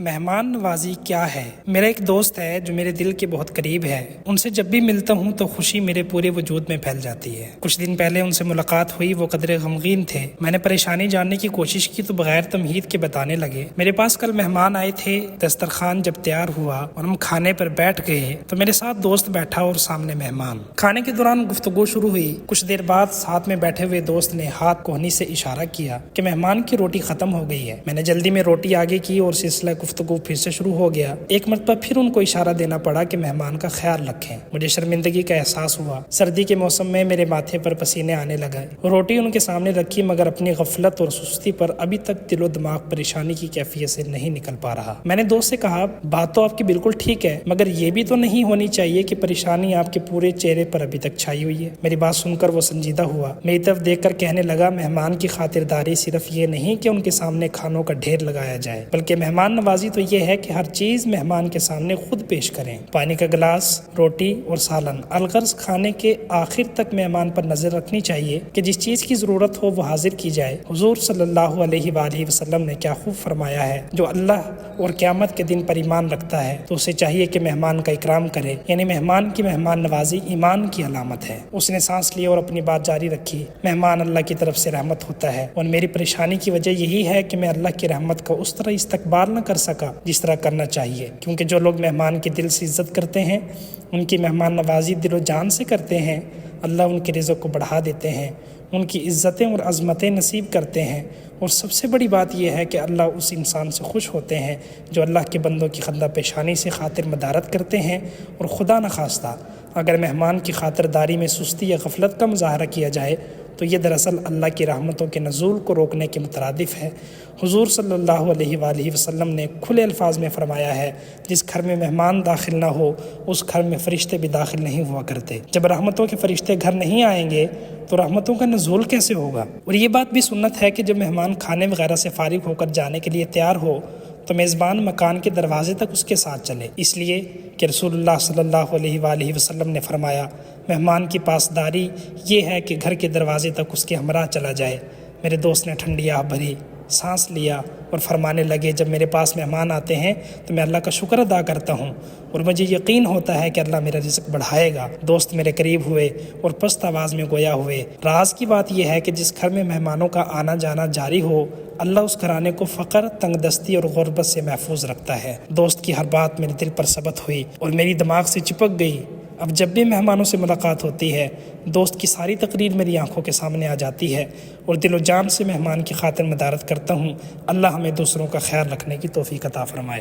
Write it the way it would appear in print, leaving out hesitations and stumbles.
مہمان نوازی کیا ہے؟ میرا ایک دوست ہے جو میرے دل کے بہت قریب ہے۔ ان سے جب بھی ملتا ہوں تو خوشی میرے پورے وجود میں پھیل جاتی ہے۔ کچھ دن پہلے ان سے ملاقات ہوئی، وہ قدرے غمگین تھے۔ میں نے پریشانی جاننے کی کوشش کی تو بغیر تمہید کے بتانے لگے، میرے پاس کل مہمان آئے تھے، دسترخوان جب تیار ہوا اور ہم کھانے پر بیٹھ گئے تو میرے ساتھ دوست بیٹھا اور سامنے مہمان۔ کھانے کے دوران گفتگو شروع ہوئی۔ کچھ دیر بعد ساتھ میں بیٹھے ہوئے دوست نے ہاتھ کوہنی سے اشارہ کیا کہ مہمان کی روٹی ختم ہو گئی ہے۔ میں نے جلدی میں روٹی آگے کی اور سلسلہ گفتگو پھر سے شروع ہو گیا۔ ایک مرتبہ پھر ان کو اشارہ دینا پڑا کہ مہمان کا خیال رکھیں۔ مجھے شرمندگی کا احساس ہوا۔ سردی کے موسم میں میرے ماتھے پر پسینے آنے لگے۔ روٹی ان کے سامنے رکھی مگر اپنی غفلت اور سستی پر ابھی تک دل و دماغ پریشانی کی کیفیت سے نہیں نکل پا رہا۔ میں نے دوست سے کہا، بات تو آپ کی بالکل ٹھیک ہے مگر یہ بھی تو نہیں ہونی چاہیے کہ پریشانی آپ کے پورے چہرے پر ابھی تک چھائی ہوئی ہے۔ میری بات سن کر وہ سنجیدہ ہوا، میری طرف دیکھ کر کہنے لگا، مہمان کی خاطرداری صرف یہ نہیں کہ ان کے سامنے کھانوں کا ڈھیر لگایا جائے، بلکہ مہمان نوازی تو یہ ہے کہ ہر چیز مہمان کے سامنے خود پیش کریں۔ پانی کا گلاس، روٹی اور سالن، الغرض کھانے کے آخر تک مہمان پر نظر رکھنی چاہیے کہ جس چیز کی ضرورت ہو وہ حاضر کی جائے۔ حضور صلی اللہ علیہ وآلہ وسلم نے کیا خوب فرمایا ہے، جو اللہ اور قیامت کے دن پر ایمان رکھتا ہے تو اسے چاہیے کہ مہمان کا اکرام کرے، یعنی مہمان کی مہمان نوازی ایمان کی علامت ہے۔ اس نے سانس لی اور اپنی بات جاری رکھی، مہمان اللہ کی طرف سے رحمت ہوتا ہے اور میری پریشانی کی وجہ یہی ہے کہ میں اللہ کی رحمت کا اس طرح استقبال نہ کر سکا جس طرح کرنا چاہیے، کیونکہ جو لوگ مہمان کی دل سے عزت کرتے ہیں، ان کی مہمان نوازی دل و جان سے کرتے ہیں، اللہ ان کے رزق کو بڑھا دیتے ہیں، ان کی عزتیں اور عظمتیں نصیب کرتے ہیں، اور سب سے بڑی بات یہ ہے کہ اللہ اس انسان سے خوش ہوتے ہیں جو اللہ کے بندوں کی خندہ پیشانی سے خاطر مدارت کرتے ہیں، اور خدا نخواستہ اگر مہمان کی خاطرداری میں سستی یا غفلت کا مظاہرہ کیا جائے تو یہ دراصل اللہ کی رحمتوں کے نزول کو روکنے کے مترادف ہے۔ حضور صلی اللہ علیہ وآلہ وسلم نے کھلے الفاظ میں فرمایا ہے، جس گھر میں مہمان داخل نہ ہو اس گھر میں فرشتے بھی داخل نہیں ہوا کرتے۔ جب رحمتوں کے فرشتے گھر نہیں آئیں گے تو رحمتوں کا نزول کیسے ہوگا؟ اور یہ بات بھی سنت ہے کہ جب مہمان کھانے وغیرہ سے فارغ ہو کر جانے کے لیے تیار ہو تو میزبان مکان کے دروازے تک اس کے ساتھ چلے، اس لیے کہ رسول اللہ صلی اللہ علیہ وآلہ وسلم نے فرمایا، مہمان کی پاسداری یہ ہے کہ گھر کے دروازے تک اس کے ہمراہ چلا جائے۔ میرے دوست نے ٹھنڈی آہ بھری، سانس لیا اور فرمانے لگے، جب میرے پاس مہمان آتے ہیں تو میں اللہ کا شکر ادا کرتا ہوں اور مجھے یقین ہوتا ہے کہ اللہ میرا رزق بڑھائے گا۔ دوست میرے قریب ہوئے اور پست آواز میں گویا ہوئے، راز کی بات یہ ہے کہ جس گھر میں مہمانوں کا آنا جانا جاری ہو، اللہ اس گھرانے کو فقر، تنگ دستی اور غربت سے محفوظ رکھتا ہے۔ دوست کی ہر بات میرے دل پر ثبت ہوئی اور میری دماغ سے چپک گئی۔ اب جب بھی مہمانوں سے ملاقات ہوتی ہے، دوست کی ساری تقریر میری آنکھوں کے سامنے آ جاتی ہے اور دل و جان سے مہمان کی خاطر مدارت کرتا ہوں۔ اللہ ہمیں دوسروں کا خیال رکھنے کی توفیق عطا فرمائے۔